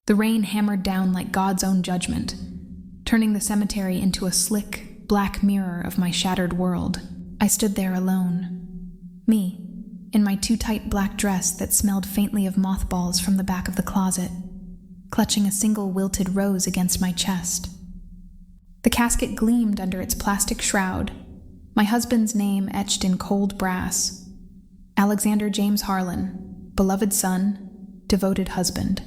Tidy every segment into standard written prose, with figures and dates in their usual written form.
The rain hammered down like God's own judgment, turning the cemetery into a slick, black mirror of my shattered world. I stood there alone. Me, in my too-tight black dress that smelled faintly of mothballs from the back of the closet, clutching a single wilted rose against my chest. The casket gleamed under its plastic shroud, my husband's name etched in cold brass. Alexander James Harlan, beloved son, devoted husband.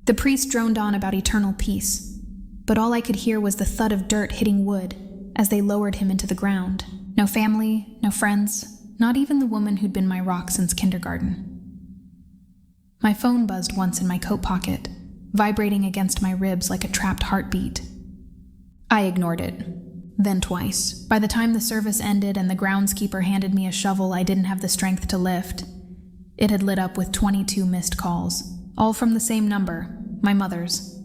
The priest droned on about eternal peace, but all I could hear was the thud of dirt hitting wood as they lowered him into the ground. No family, no friends, not even the woman who'd been my rock since kindergarten. My phone buzzed once in my coat pocket, vibrating against my ribs like a trapped heartbeat. I ignored it, then twice. By the time the service ended and the groundskeeper handed me a shovel I didn't have the strength to lift, it had lit up with 22 missed calls, all from the same number, my mother's.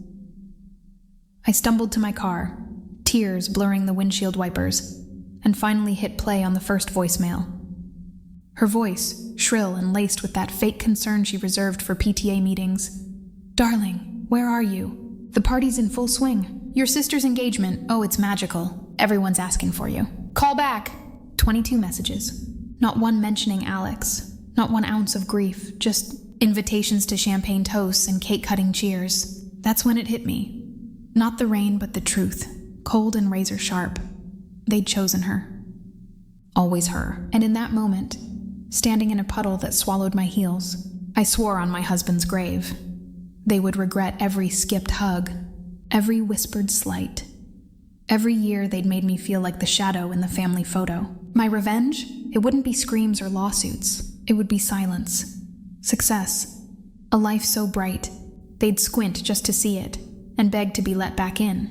I stumbled to my car, tears blurring the windshield wipers, and finally hit play on the first voicemail. Her voice, shrill and laced with that fake concern she reserved for PTA meetings. "Darling, where are you? The party's in full swing. Your sister's engagement, oh, it's magical. Everyone's asking for you. Call back." 22 messages. Not one mentioning Alex. Not 1 ounce of grief. Just invitations to champagne toasts and cake-cutting cheers. That's when it hit me. Not the rain, but the truth. Cold and razor sharp. They'd chosen her. Always her. And in that moment, standing in a puddle that swallowed my heels, I swore on my husband's grave. They would regret every skipped hug, every whispered slight. Every year they'd made me feel like the shadow in the family photo. My revenge? It wouldn't be screams or lawsuits. It would be silence. Success. A life so bright, they'd squint just to see it, and beg to be let back in.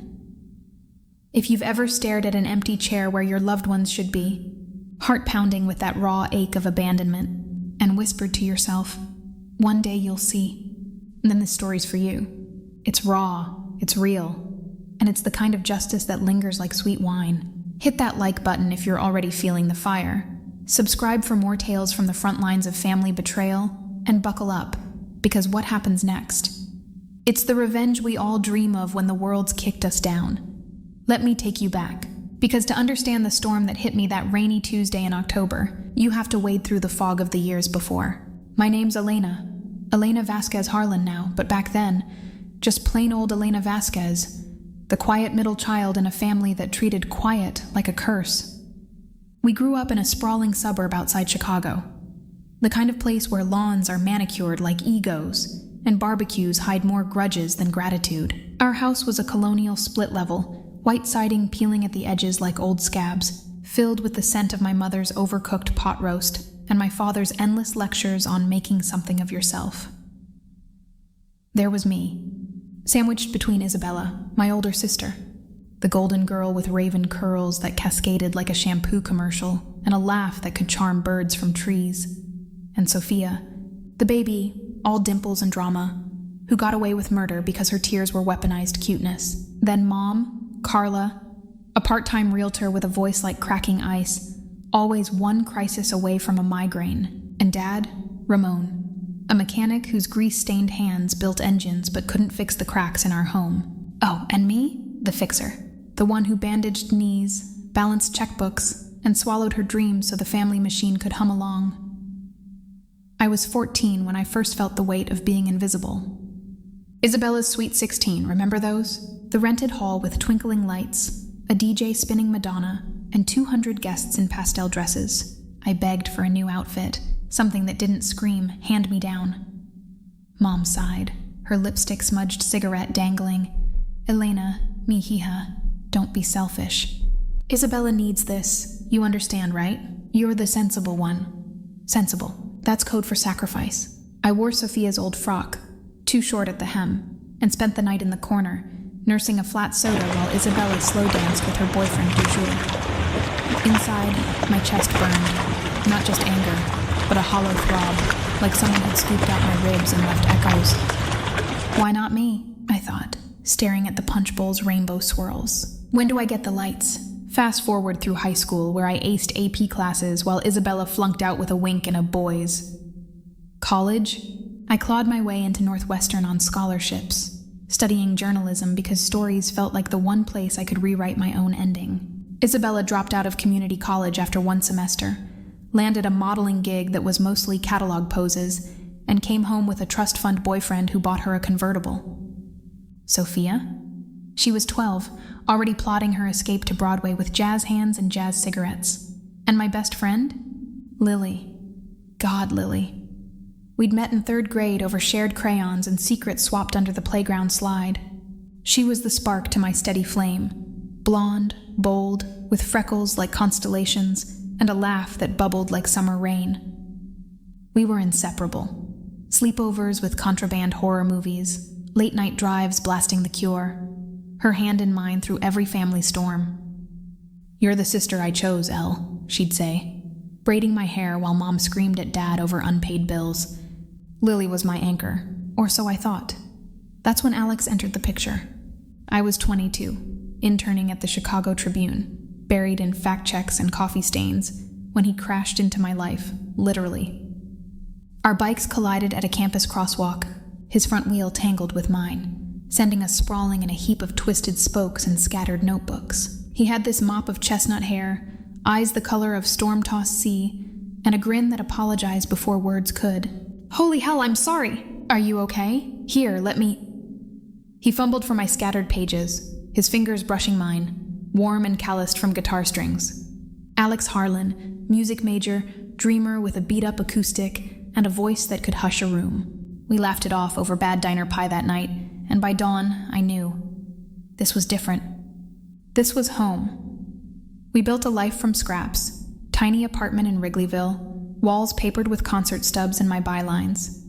If you've ever stared at an empty chair where your loved ones should be, heart pounding with that raw ache of abandonment, and whispered to yourself, "One day you'll see," then this story's for you. It's raw, it's real, and it's the kind of justice that lingers like sweet wine. Hit that like button if you're already feeling the fire. Subscribe for more tales from the front lines of family betrayal, and buckle up, because what happens next? It's the revenge we all dream of when the world's kicked us down. Let me take you back, because to understand the storm that hit me that rainy Tuesday in October, you have to wade through the fog of the years before. My name's Elena Vasquez Harlan now, but back then, just plain old Elena Vasquez, the quiet middle child in a family that treated quiet like a curse. We grew up in a sprawling suburb outside Chicago, the kind of place where lawns are manicured like egos, and barbecues hide more grudges than gratitude. Our house was a colonial split-level, white siding peeling at the edges like old scabs, filled with the scent of my mother's overcooked pot roast and my father's endless lectures on making something of yourself. There was me, sandwiched between Isabella, my older sister, the golden girl with raven curls that cascaded like a shampoo commercial and a laugh that could charm birds from trees, and Sophia, the baby, all dimples and drama, who got away with murder because her tears were weaponized cuteness. Then Mom, Carla, a part-time realtor with a voice like cracking ice, always one crisis away from a migraine, and Dad, Ramon, a mechanic whose grease-stained hands built engines but couldn't fix the cracks in our home. Oh, and me, the fixer, the one who bandaged knees, balanced checkbooks, and swallowed her dreams so the family machine could hum along. I was 14 when I first felt the weight of being invisible. Isabella's Sweet 16, remember those? The rented hall with twinkling lights, a DJ spinning Madonna, and 200 guests in pastel dresses. I begged for a new outfit, something that didn't scream, "Hand me down." Mom sighed, her lipstick-smudged cigarette dangling. "Elena, mi hija, don't be selfish. Isabella needs this. You understand, right? You're the sensible one." Sensible. That's code for sacrifice. I wore Sophia's old frock, too short at the hem, and spent the night in the corner, nursing a flat soda while Isabella slow danced with her boyfriend du jour. Inside, my chest burned, not just anger, but a hollow throb, like someone had scooped out my ribs and left echoes. Why not me? I thought, staring at the punch bowl's rainbow swirls. When do I get the lights? Fast forward through high school, where I aced AP classes while Isabella flunked out with a wink in a boys. College? I clawed my way into Northwestern on scholarships, studying journalism because stories felt like the one place I could rewrite my own ending. Isabella dropped out of community college after one semester, landed a modeling gig that was mostly catalog poses, and came home with a trust fund boyfriend who bought her a convertible. Sophia? She was 12, already plotting her escape to Broadway with jazz hands and jazz cigarettes. And my best friend? Lily. God, Lily. We'd met in 3rd grade over shared crayons and secrets swapped under the playground slide. She was the spark to my steady flame. Blonde, bold, with freckles like constellations, and a laugh that bubbled like summer rain. We were inseparable. Sleepovers with contraband horror movies, late-night drives blasting The Cure, her hand in mine through every family storm. "You're the sister I chose, Elle," she'd say, braiding my hair while Mom screamed at Dad over unpaid bills. Lily was my anchor, or so I thought. That's when Alex entered the picture. I was 22, interning at the Chicago Tribune, buried in fact checks and coffee stains, when he crashed into my life, literally. Our bikes collided at a campus crosswalk, his front wheel tangled with mine, sending us sprawling in a heap of twisted spokes and scattered notebooks. He had this mop of chestnut hair, eyes the color of storm-tossed sea, and a grin that apologized before words could. "Holy hell, I'm sorry! Are you okay? Here, let me..." He fumbled for my scattered pages, his fingers brushing mine, warm and calloused from guitar strings. Alex Harlan, music major, dreamer with a beat-up acoustic, and a voice that could hush a room. We laughed it off over bad diner pie that night, and by dawn, I knew. This was different. This was home. We built a life from scraps, tiny apartment in Wrigleyville, walls papered with concert stubs and my bylines.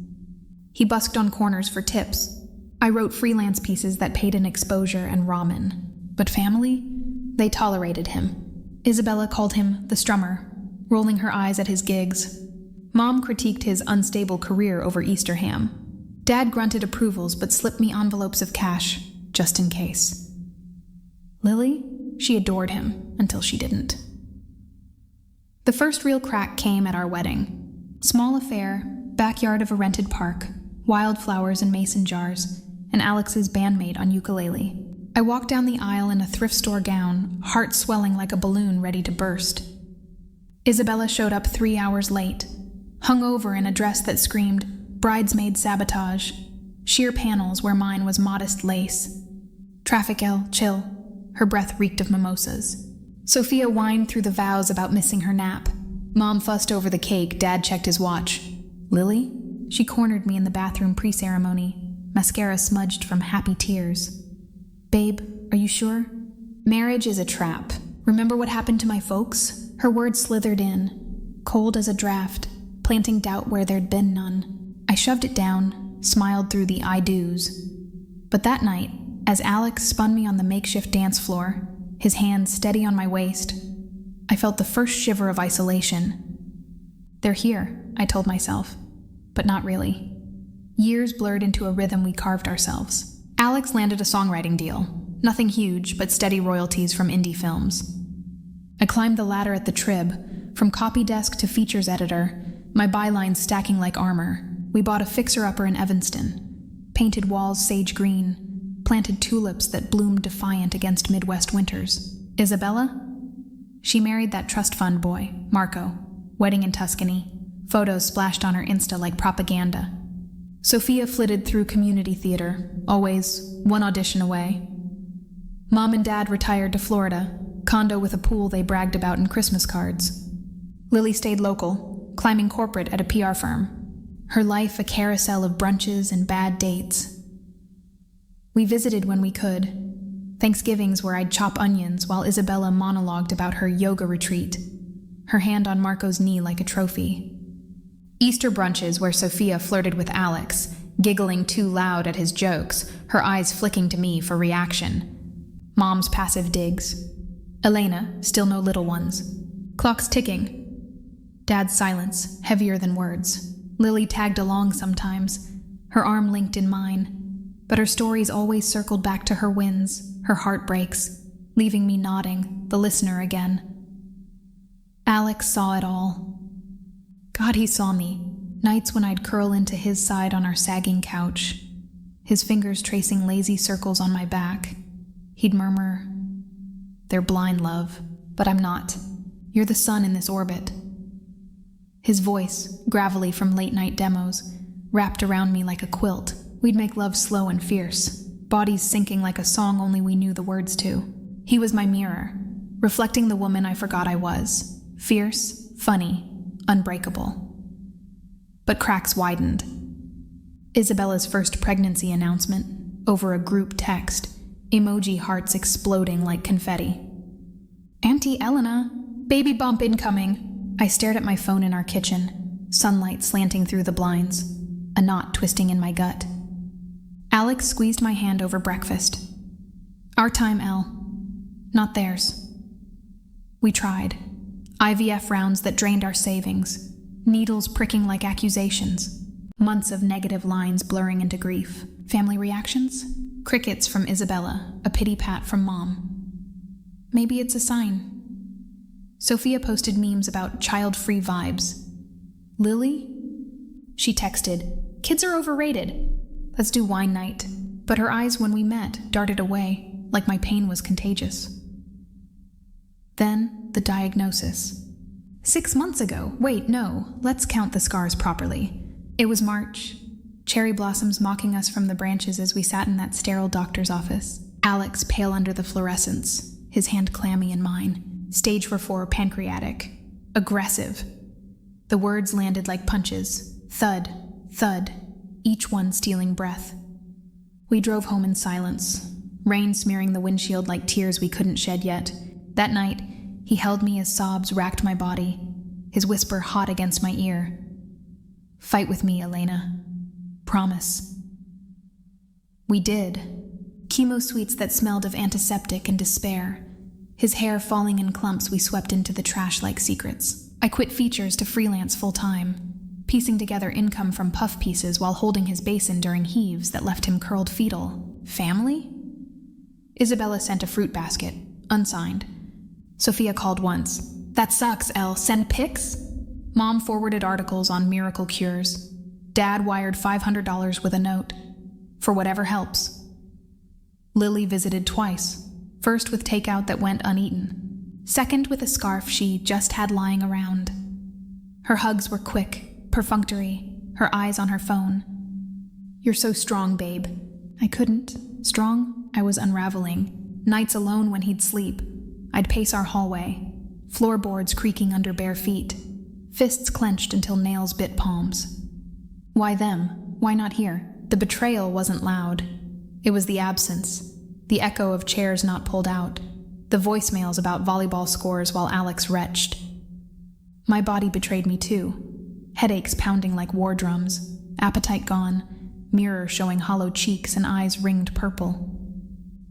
He busked on corners for tips. I wrote freelance pieces that paid in exposure and ramen. But family? They tolerated him. Isabella called him the strummer, rolling her eyes at his gigs. Mom critiqued his unstable career over Easter ham. Dad grunted approvals but slipped me envelopes of cash, just in case. Lily? She adored him, until she didn't. The first real crack came at our wedding. Small affair, backyard of a rented park, wildflowers in mason jars, and Alex's bandmate on ukulele. I walked down the aisle in a thrift store gown, heart swelling like a balloon ready to burst. Isabella showed up 3 hours late, hungover in a dress that screamed bridesmaid sabotage, sheer panels where mine was modest lace. Traffic L, chill. Her breath reeked of mimosas. Sophia whined through the vows about missing her nap. Mom fussed over the cake. Dad checked his watch. Lily? She cornered me in the bathroom pre-ceremony, mascara smudged from happy tears. Babe, are you sure? Marriage is a trap. Remember what happened to my folks? Her words slithered in, cold as a draft, planting doubt where there'd been none. I shoved it down, smiled through the I do's. But that night, as Alex spun me on the makeshift dance floor, his hands steady on my waist, I felt the first shiver of isolation. They're here, I told myself, but not really. Years blurred into a rhythm we carved ourselves. Alex landed a songwriting deal. Nothing huge, but steady royalties from indie films. I climbed the ladder at the Trib, from copy desk to features editor, my bylines stacking like armor. We bought a fixer-upper in Evanston, painted walls sage green, planted tulips that bloomed defiant against Midwest winters. Isabella? She married that trust fund boy, Marco, wedding in Tuscany, photos splashed on her Insta like propaganda. Sophia flitted through community theater, always one audition away. Mom and Dad retired to Florida, condo with a pool they bragged about in Christmas cards. Lily stayed local, climbing corporate at a PR firm. Her life a carousel of brunches and bad dates. We visited when we could. Thanksgivings where I'd chop onions while Isabella monologued about her yoga retreat, her hand on Marco's knee like a trophy. Easter brunches where Sophia flirted with Alex, giggling too loud at his jokes, her eyes flicking to me for reaction. Mom's passive digs. Elena, still no little ones. Clock's ticking. Dad's silence, heavier than words. Lily tagged along sometimes, her arm linked in mine. But her stories always circled back to her wins, her heartbreaks, leaving me nodding, the listener again. Alex saw it all. God, he saw me, Nights when I'd curl into his side on our sagging couch, his fingers tracing lazy circles on my back. He'd murmur, "They're blind, love, but I'm not. You're the sun in this orbit." His voice, gravelly from late-night demos, wrapped around me like a quilt. We'd make love slow and fierce, bodies sinking like a song only we knew the words to. He was my mirror, reflecting the woman I forgot I was. Fierce, funny, unbreakable. But cracks widened. Isabella's first pregnancy announcement, over a group text, emoji hearts exploding like confetti. "Auntie Elena, baby bump incoming." I stared at my phone in our kitchen, sunlight slanting through the blinds, a knot twisting in my gut. Alex squeezed my hand over breakfast. "Our time, Elle. Not theirs." We tried. IVF rounds that drained our savings, needles pricking like accusations, months of negative lines blurring into grief. Family reactions? Crickets from Isabella, a pity pat from Mom. Maybe it's a sign. Sophia posted memes about child-free vibes. Lily? She texted, "Kids are overrated. Let's do wine night." But her eyes when we met darted away, like my pain was contagious. Then, the diagnosis. 6 months ago. Wait, no, let's count the scars properly. It was March. Cherry blossoms mocking us from the branches as we sat in that sterile doctor's office. Alex pale under the fluorescence, his hand clammy in mine. Stage 4 pancreatic. Aggressive. The words landed like punches. Thud, thud, each one stealing breath. We drove home in silence, rain smearing the windshield like tears we couldn't shed yet. That night, he held me as sobs racked my body, his whisper hot against my ear. "Fight with me, Elena. Promise." We did. Chemo suites that smelled of antiseptic and despair. His hair falling in clumps we swept into the trash like secrets. I quit features to freelance full-time, piecing together income from puff pieces while holding his basin during heaves that left him curled fetal. Family? Isabella sent a fruit basket, unsigned. Sophia called once. "That sucks, Elle. Send pics?" Mom forwarded articles on miracle cures. Dad wired $500 with a note. "For whatever helps." Lily visited twice. First with takeout that went uneaten. Second with a scarf she just had lying around. Her hugs were quick, perfunctory, her eyes on her phone. "You're so strong, babe." I couldn't. Strong? I was unraveling. Nights alone when he'd sleep. I'd pace our hallway, floorboards creaking under bare feet, fists clenched until nails bit palms. Why them? Why not here? The betrayal wasn't loud. It was the absence, the echo of chairs not pulled out, the voicemails about volleyball scores while Alex retched. My body betrayed me too. Headaches pounding like war drums, appetite gone, mirror showing hollow cheeks and eyes ringed purple.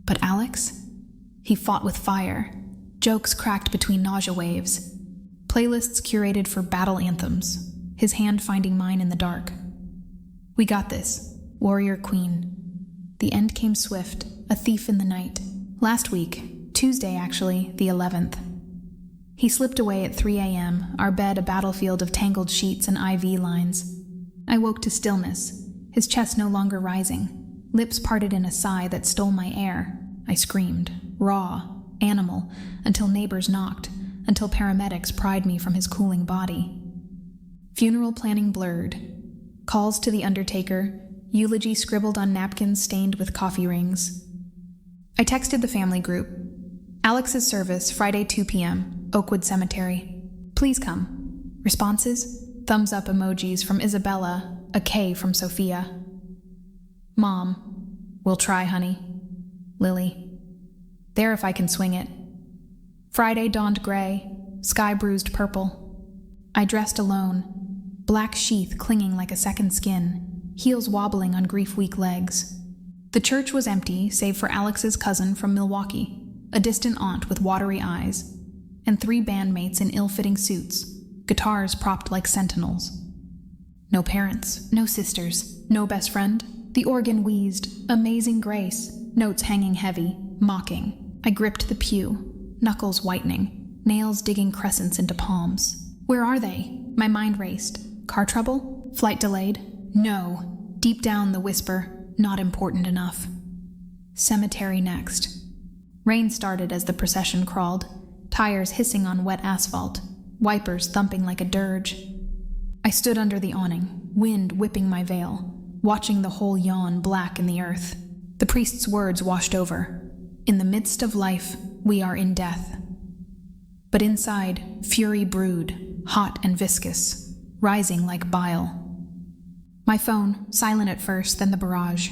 But Alex? He fought with fire. Jokes cracked between nausea waves. Playlists curated for battle anthems, his hand finding mine in the dark. We got this, warrior queen. The end came swift, a thief in the night. Last week, Tuesday actually, the 11th. He slipped away at 3 a.m., our bed a battlefield of tangled sheets and IV lines. I woke to stillness, his chest no longer rising, lips parted in a sigh that stole my air. I screamed, raw, animal, until neighbors knocked, until paramedics pried me from his cooling body. Funeral planning blurred. Calls to the undertaker, eulogy scribbled on napkins stained with coffee rings. I texted the family group. Alex's service, Friday 2 p.m., Oakwood Cemetery. Please come. Responses? Thumbs up emojis from Isabella, a K from Sophia. Mom. We'll try, honey. Lily. There if I can swing it. Friday dawned gray, sky bruised purple. I dressed alone, black sheath clinging like a second skin, heels wobbling on grief-weak legs. The church was empty, save for Alex's cousin from Milwaukee, a distant aunt with watery eyes, and 3 bandmates in ill-fitting suits, guitars propped like sentinels. No parents, no sisters, no best friend. The organ wheezed, amazing grace, notes hanging heavy, mocking. I gripped the pew, knuckles whitening, nails digging crescents into palms. Where are they? My mind raced. Car trouble? Flight delayed? No. Deep down the whisper, not important enough. Cemetery next. Rain started as the procession crawled, tires hissing on wet asphalt, wipers thumping like a dirge. I stood under the awning, wind whipping my veil, watching the hole yawn black in the earth. The priest's words washed over. In the midst of life, we are in death. But inside, fury brewed, hot and viscous, rising like bile. My phone, silent at first, then the barrage.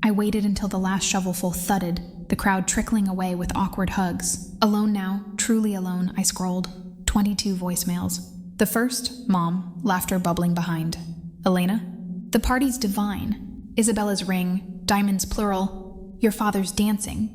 I waited until the last shovelful thudded, the crowd trickling away with awkward hugs. Alone now, truly alone, I scrolled. 22 voicemails. The first, Mom, laughter bubbling behind. Elena? The party's divine. Isabella's ring, diamonds plural. Your father's dancing.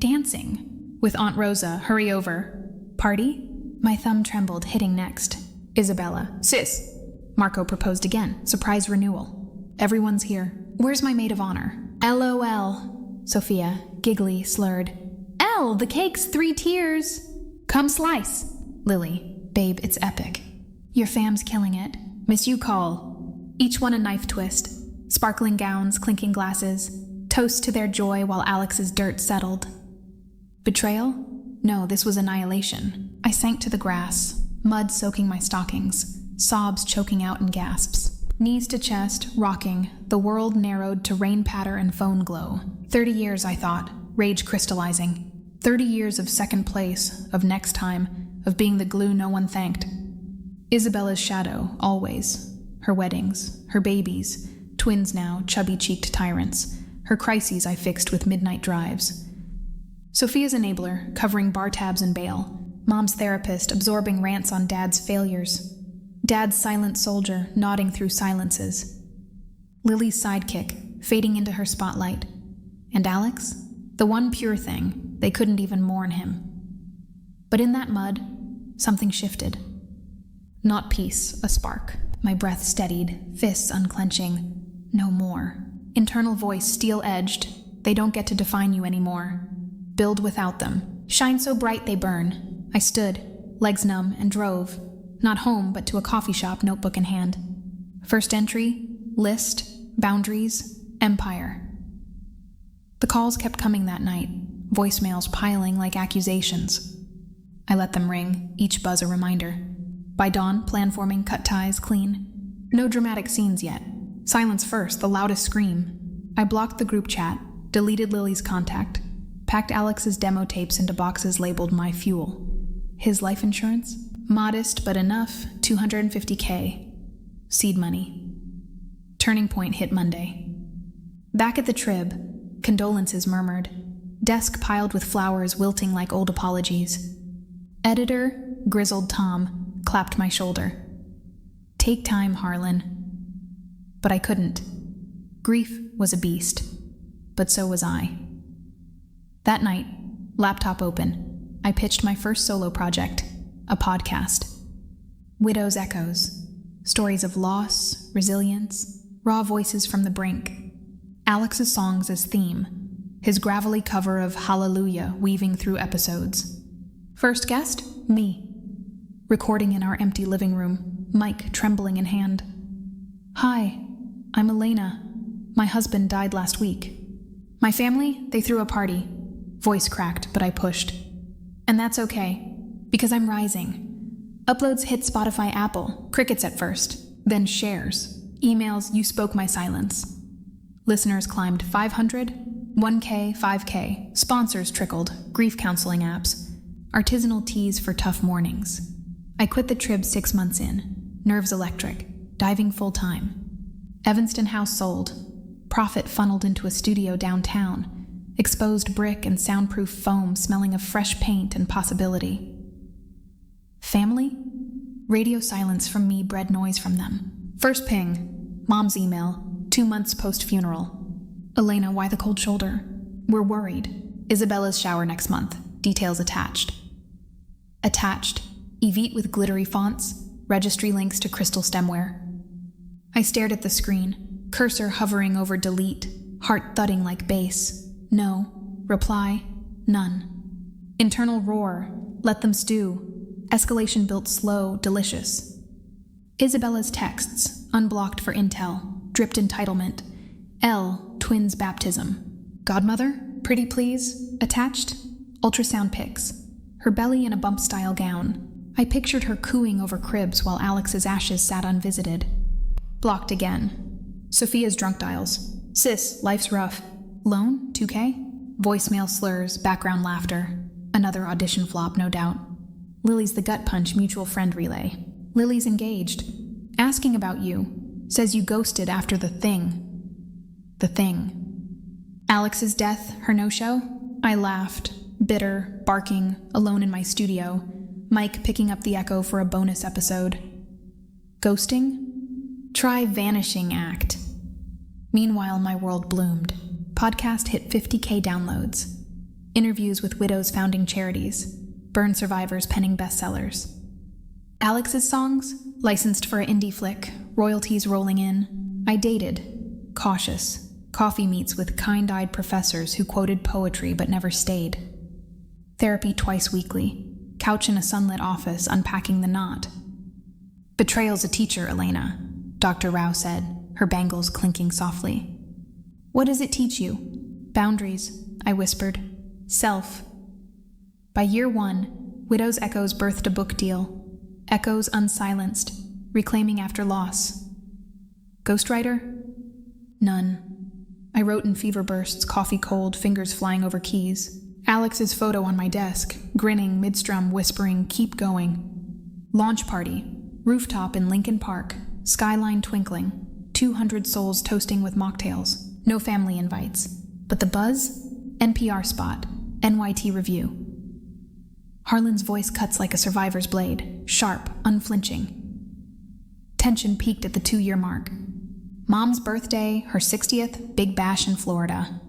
With Aunt Rosa, hurry over. Party? My thumb trembled, hitting next. Isabella. Sis. Marco proposed again, surprise renewal. Everyone's here. Where's my maid of honor? LOL. Sophia, giggly, slurred. L, the cake's 3 tiers. Come slice. Lily. Babe, it's epic. Your fam's killing it. Miss you call. Each one a knife twist. Sparkling gowns, clinking glasses. Toast to their joy while Alex's dirt settled. Betrayal? No, this was annihilation. I sank to the grass, mud soaking my stockings, sobs choking out in gasps. Knees to chest, rocking, the world narrowed to rain patter and phone glow. 30 years, I thought, rage crystallizing. 30 years of second place, of next time, of being the glue no one thanked. Isabella's shadow, always. Her weddings, her babies, twins now, chubby-cheeked tyrants. Her crises I fixed with midnight drives. Sophia's enabler, covering bar tabs and bail. Mom's therapist, absorbing rants on Dad's failures. Dad's silent soldier, nodding through silences. Lily's sidekick, fading into her spotlight. And Alex? The one pure thing, they couldn't even mourn him. But in that mud, something shifted. Not peace, a spark. My breath steadied, fists unclenching. No more. Internal voice steel-edged. They don't get to define you anymore. Build without them. Shine so bright they burn. I stood, legs numb, and drove. Not home, but to a coffee shop, notebook in hand. First entry, list, boundaries, empire. The calls kept coming that night, voicemails piling like accusations. I let them ring, each buzz a reminder. By dawn, plan forming, cut ties, clean. No dramatic scenes yet. Silence first, the loudest scream. I blocked the group chat, deleted Lily's contact, packed Alex's demo tapes into boxes labeled My Fuel. His life insurance? Modest but enough, $250K. Seed money. Turning point hit Monday. Back at the Trib, condolences murmured. Desk piled with flowers wilting like old apologies. Editor, grizzled Tom, clapped my shoulder. Take time, Harlan. But I couldn't. Grief was a beast, but so was I. That night, laptop open, I pitched my first solo project, a podcast. Widow's Echoes, stories of loss, resilience, raw voices from the brink. Alex's songs as theme, his gravelly cover of Hallelujah weaving through episodes. First guest, me. Recording in our empty living room, mic trembling in hand. Hi, I'm Elena. My husband died last week. My family, they threw a party. Voice cracked, but I pushed. And that's okay, because I'm rising. Uploads hit Spotify, Apple, crickets at first, then shares. Emails, you spoke my silence. Listeners climbed 500, 1K, 5K. Sponsors trickled, grief counseling apps. Artisanal teas for tough mornings. I quit the Trib 6 months in. Nerves electric, diving full time. Evanston house sold. Profit funneled into a studio downtown. Exposed brick and soundproof foam smelling of fresh paint and possibility. Family? Radio silence from me bred noise from them. First ping. Mom's email. 2 months post-funeral. Elena, why the cold shoulder? We're worried. Isabella's shower next month. Details attached. Attached. Evite with glittery fonts. Registry links to crystal stemware. I stared at the screen, cursor hovering over delete, heart thudding like bass. No. Reply. None. Internal roar. Let them stew. Escalation built slow, delicious. Isabella's texts, unblocked for intel, dripped entitlement. L, twins baptism. Godmother, pretty please, attached. Ultrasound pics. Her belly in a bump-style gown. I pictured her cooing over cribs while Alex's ashes sat unvisited. Blocked again. Sophia's drunk dials. Sis, life's rough. Loan, 2K? Voicemail slurs, background laughter. Another audition flop, no doubt. Lily's the gut punch mutual friend relay. Lily's engaged. Asking about you. Says you ghosted after the thing. The thing. Alex's death, her no-show? I laughed, bitter, barking, alone in my studio. Mike picking up the echo for a bonus episode. Ghosting? Try vanishing act. Meanwhile, my world bloomed. Podcast hit 50K downloads. Interviews with widows founding charities. Burn survivors penning bestsellers. Alex's songs, licensed for an indie flick, royalties rolling in. I dated, cautious, coffee meets with kind-eyed professors who quoted poetry but never stayed. Therapy twice weekly, couch in a sunlit office unpacking the knot. Betrayal's a teacher, Elena, Dr. Rao said, her bangles clinking softly. What does it teach you? Boundaries, I whispered. Self. By year 1, Widow's Echoes birthed a book deal. Echoes unsilenced, reclaiming after loss. Ghostwriter? None. I wrote in fever bursts, coffee cold, fingers flying over keys. Alex's photo on my desk, grinning, midstrum, whispering, keep going. Launch party, rooftop in Lincoln Park, skyline twinkling, 200 souls toasting with mocktails, no family invites. But the buzz? NPR spot, NYT review. Harlan's voice cuts like a survivor's blade, sharp, unflinching. Tension peaked at the 2-year mark. Mom's birthday, her 60th, big bash in Florida.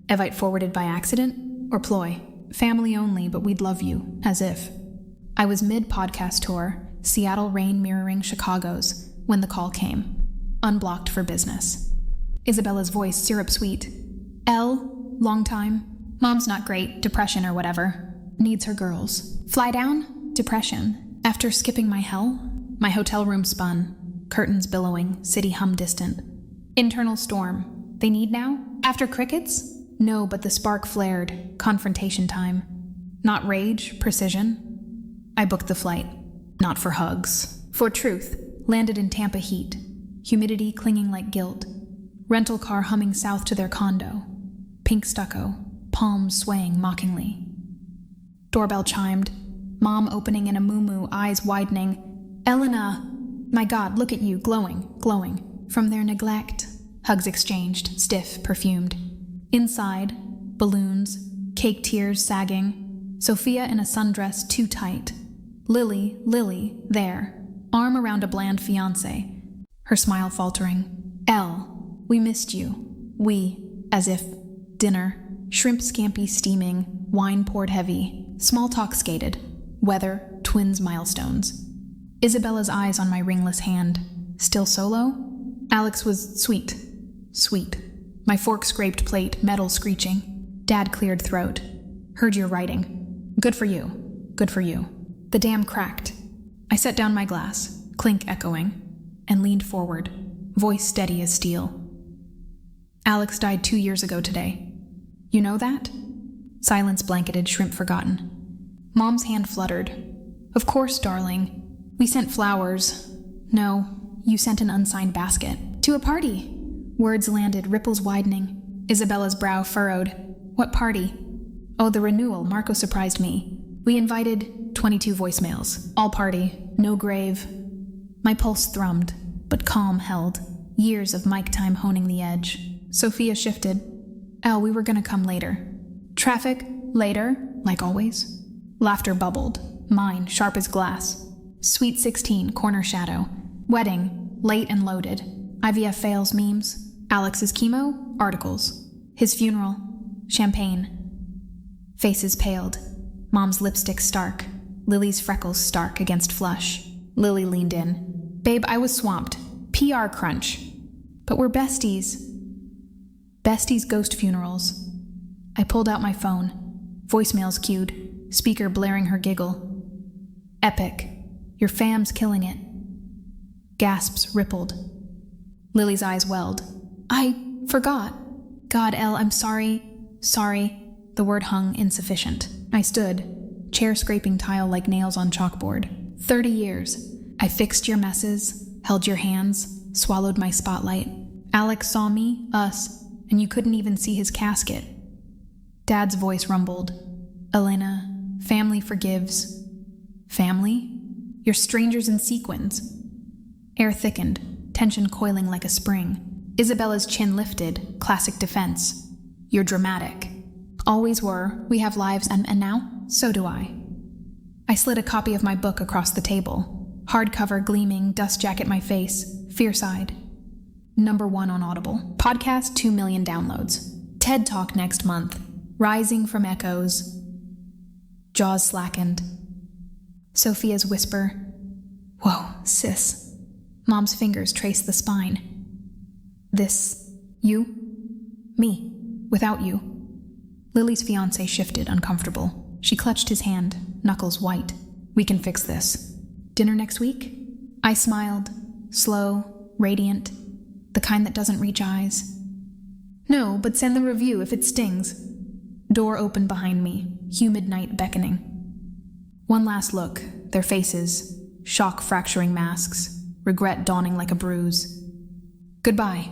Evite forwarded by accident or ploy? Family only, but we'd love you, as if. I was mid-podcast tour, Seattle rain mirroring Chicago's, when the call came. Unblocked for business. Isabella's voice syrup sweet. L, long time. Mom's not great, depression or whatever. Needs her girls. Fly down? Depression. After skipping my hell? My hotel room spun. Curtains billowing, city hum distant. Internal storm. They need now? After crickets? No, but the spark flared. Confrontation time. Not rage, precision. I booked the flight. Not for hugs. For truth. Landed in Tampa heat. Humidity clinging like guilt. Rental car humming south to their condo. Pink stucco. Palms swaying mockingly. Doorbell chimed. Mom opening in a moo-moo, eyes widening. Elena! My God, look at you, glowing, glowing. From their neglect. Hugs exchanged, stiff, perfumed. Inside, balloons, cake tears sagging. Sophia in a sundress too tight. Lily, there. Arm around a bland fiancé. Her smile faltering. Elle, we missed you. We, as if. Dinner. Shrimp scampi steaming. Wine poured heavy. Small talk skated. Weather, twins milestones. Isabella's eyes on my ringless hand. Still solo? Alex was sweet. Sweet. My fork scraped plate, metal screeching. Dad cleared throat. Heard you're writing. Good for you. Good for you. The dam cracked. I set down my glass, clink echoing, and leaned forward, voice steady as steel. Alex died 2 years ago today. You know that? Silence blanketed, shrimp forgotten. Mom's hand fluttered. Of course, darling. We sent flowers. No, you sent an unsigned basket. To a party. Words landed, ripples widening. Isabella's brow furrowed. What party? Oh, the renewal. Marco surprised me. We invited 22 voicemails. All party. No grave. My pulse thrummed, but calm held. Years of mic time honing the edge. Sophia shifted. Elle, we were gonna come later. Traffic? Later? Like always? Laughter bubbled. Mine, sharp as glass. Sweet 16, corner shadow. Wedding, late and loaded. IVF fails memes. Alex's chemo, articles. His funeral, champagne. Faces paled. Mom's lipstick stark. Lily's freckles stark against flush. Lily leaned in. Babe, I was swamped. PR crunch. But we're besties. Besties ghost funerals. I pulled out my phone. Voicemails queued. Speaker blaring her giggle. Epic. Your fam's killing it. Gasps rippled. Lily's eyes welled. I forgot. God, Elle, I'm sorry. Sorry. The word hung insufficient. I stood, chair scraping tile like nails on chalkboard. 30 years. I fixed your messes, held your hands, swallowed my spotlight. Alex saw me, us, and you couldn't even see his casket. Dad's voice rumbled. Elena, family forgives. Family? You're strangers in sequins. Air thickened, tension coiling like a spring. Isabella's chin lifted, classic defense. You're dramatic. Always were. We have lives, and now? So do I. I slid a copy of my book across the table. Hardcover gleaming, dust jacket my face, fierce-eyed. #1 on Audible. Podcast 2 million downloads. TED Talk next month. Rising from echoes. Jaws slackened. Sophia's whisper. Whoa, sis. Mom's fingers traced the spine. This, you? Me, without you. Lily's fiancé shifted, uncomfortable. She clutched his hand, knuckles white. We can fix this. Dinner next week? I smiled, slow, radiant, the kind that doesn't reach eyes. No, but send the review if it stings. Door opened behind me, humid night beckoning. One last look, their faces, shock fracturing masks, regret dawning like a bruise. Goodbye.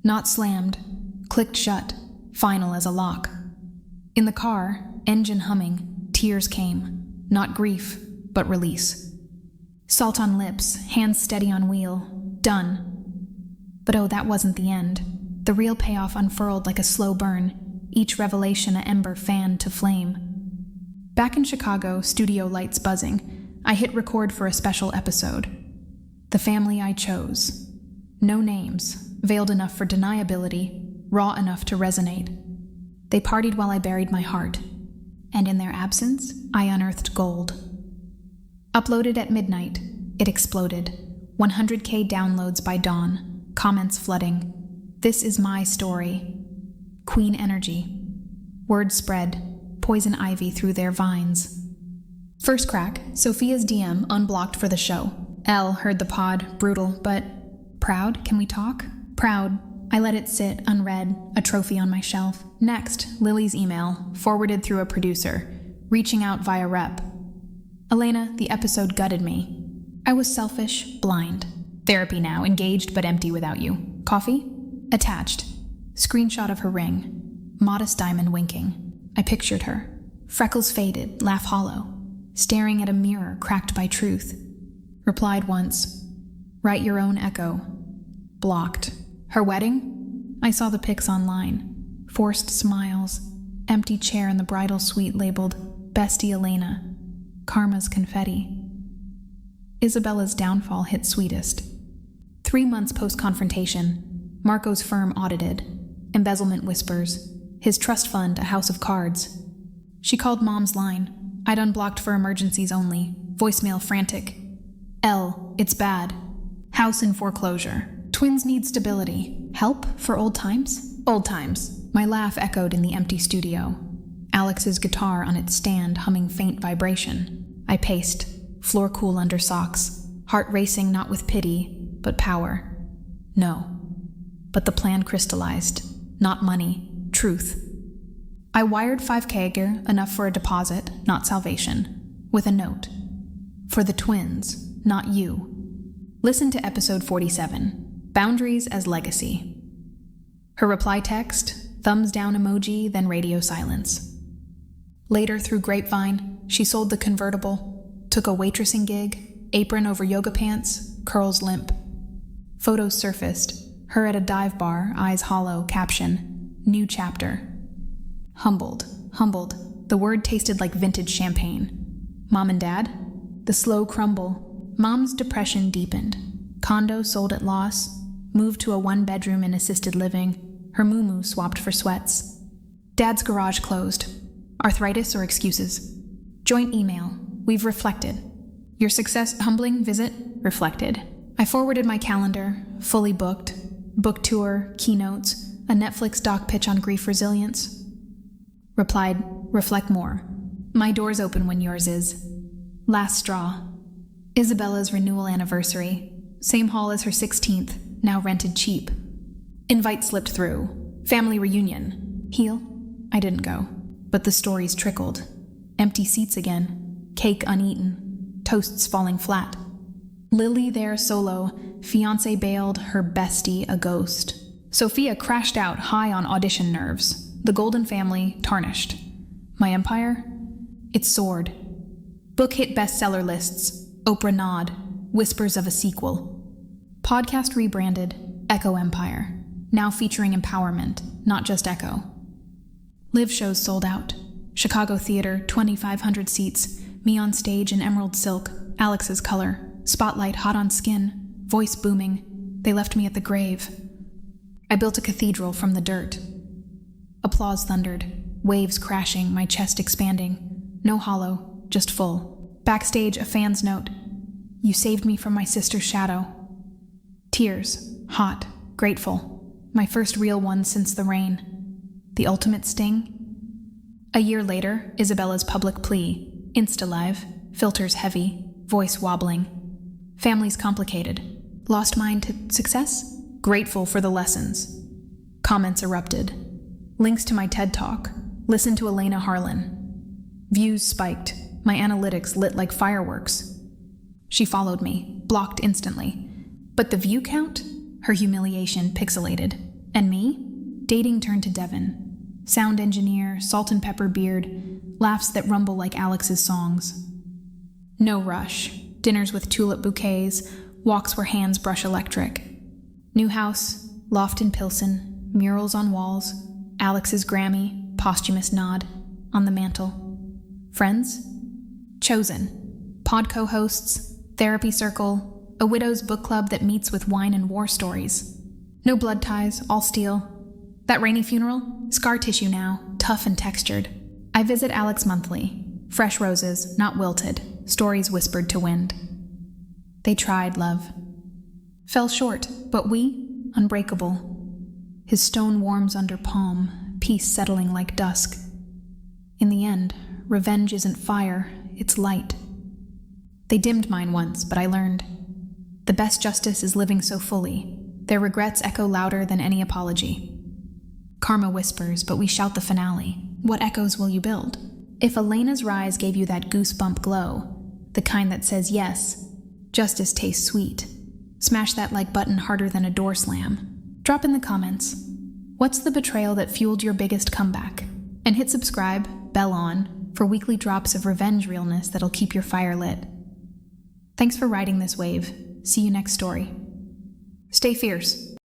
Not slammed, clicked shut, final as a lock. In the car, engine humming, tears came, not grief, but release. Salt on lips, hands steady on wheel, done. But oh, that wasn't the end. The real payoff unfurled like a slow burn, each revelation a ember fanned to flame. Back in Chicago, studio lights buzzing, I hit record for a special episode. The family I chose. No names, veiled enough for deniability, raw enough to resonate. They partied while I buried my heart, and in their absence, I unearthed gold. Uploaded at midnight, it exploded. 100K downloads by dawn, comments flooding. This is my story. Queen energy. Word spread, poison ivy through their vines. First crack, Sophia's DM unblocked for the show. Elle heard the pod, brutal, but proud, can we talk? Proud. I let it sit, unread, a trophy on my shelf. Next, Lily's email, forwarded through a producer, reaching out via rep. Elena, the episode gutted me. I was selfish, blind. Therapy now, engaged but empty without you. Coffee? Attached. Screenshot of her ring. Modest diamond winking. I pictured her. Freckles faded, laugh hollow. Staring at a mirror cracked by truth. Replied once. Write your own echo. Blocked. Her wedding? I saw the pics online. Forced smiles. Empty chair in the bridal suite labeled Bestie Elena. Karma's confetti. Isabella's downfall hit sweetest. 3 months post-confrontation, Marco's firm audited. Embezzlement whispers. His trust fund a house of cards. She called Mom's line. I'd unblocked for emergencies only. Voicemail frantic. Elle, it's bad. House in foreclosure. Twins need stability. Help for old times? Old times. My laugh echoed in the empty studio. Alex's guitar on its stand humming faint vibration. I paced, floor cool under socks, heart racing not with pity, but power. No. But the plan crystallized. Not money, truth. I wired $5K, enough for a deposit, not salvation, with a note. For the twins, not you. Listen to episode 47. Boundaries as legacy. Her reply text, thumbs down emoji, then radio silence. Later, through Grapevine, she sold the convertible, took a waitressing gig, apron over yoga pants, curls limp. Photos surfaced, her at a dive bar, eyes hollow, caption, new chapter. Humbled, the word tasted like vintage champagne. Mom and Dad? The slow crumble. Mom's depression deepened. Condo sold at loss, moved to a 1-bedroom in assisted living, her muumuu swapped for sweats. Dad's garage closed. Arthritis or excuses? Joint email. We've reflected. Your success humbling visit? Reflected. I forwarded my calendar, fully booked. Book tour, keynotes, a Netflix doc pitch on grief resilience. Replied, reflect more. My door's open when yours is. Last straw. Isabella's renewal anniversary. Same hall as her 16th, now rented cheap. Invite slipped through. Family reunion. Heel? I didn't go. But the stories trickled. Empty seats again. Cake uneaten. Toasts falling flat. Lily there solo. Fiancé bailed, her bestie a ghost. Sophia crashed out high on audition nerves. The Golden family tarnished. My empire? It soared. Book hit bestseller lists. Oprah nod. Whispers of a sequel. Podcast rebranded Echo Empire. Now featuring empowerment, not just echo. Live shows sold out. Chicago Theater, 2,500 seats. Me on stage in emerald silk. Alex's color. Spotlight hot on skin. Voice booming. They left me at the grave. I built a cathedral from the dirt. Applause thundered. Waves crashing, my chest expanding. No hollow, just full. Backstage, a fan's note. You saved me from my sister's shadow. Tears, hot, grateful. My first real one since the rain. The ultimate sting? A year later, Isabella's public plea. Insta-live, filters heavy, voice wobbling. Family's complicated. Lost mind to success? Grateful for the lessons. Comments erupted. Links to my TED Talk. Listen to Elena Harlan. Views spiked. My analytics lit like fireworks. She followed me, blocked instantly. But the view count? Her humiliation pixelated. And me? Dating turned to Devin. Sound engineer, salt and pepper beard, laughs that rumble like Alex's songs. No rush. Dinners with tulip bouquets, walks where hands brush electric. New house, loft in Pilsen, murals on walls, Alex's Grammy, posthumous nod, on the mantle. Friends? Chosen. Pod co-hosts, therapy circle, a widow's book club that meets with wine and war stories. No blood ties, all steel. That rainy funeral? Scar tissue now, tough and textured. I visit Alex monthly. Fresh roses, not wilted, stories whispered to wind. They tried, love. Fell short, but we, unbreakable. His stone warms under palm, peace settling like dusk. In the end, revenge isn't fire, it's light. They dimmed mine once, but I learned. The best justice is living so fully. Their regrets echo louder than any apology. Karma whispers, but we shout the finale. What echoes will you build? If Elena's rise gave you that goosebump glow, the kind that says yes, justice tastes sweet, smash that like button harder than a door slam. Drop in the comments. What's the betrayal that fueled your biggest comeback? And hit subscribe, bell on, for weekly drops of revenge realness that'll keep your fire lit. Thanks for riding this wave. See you next story. Stay fierce.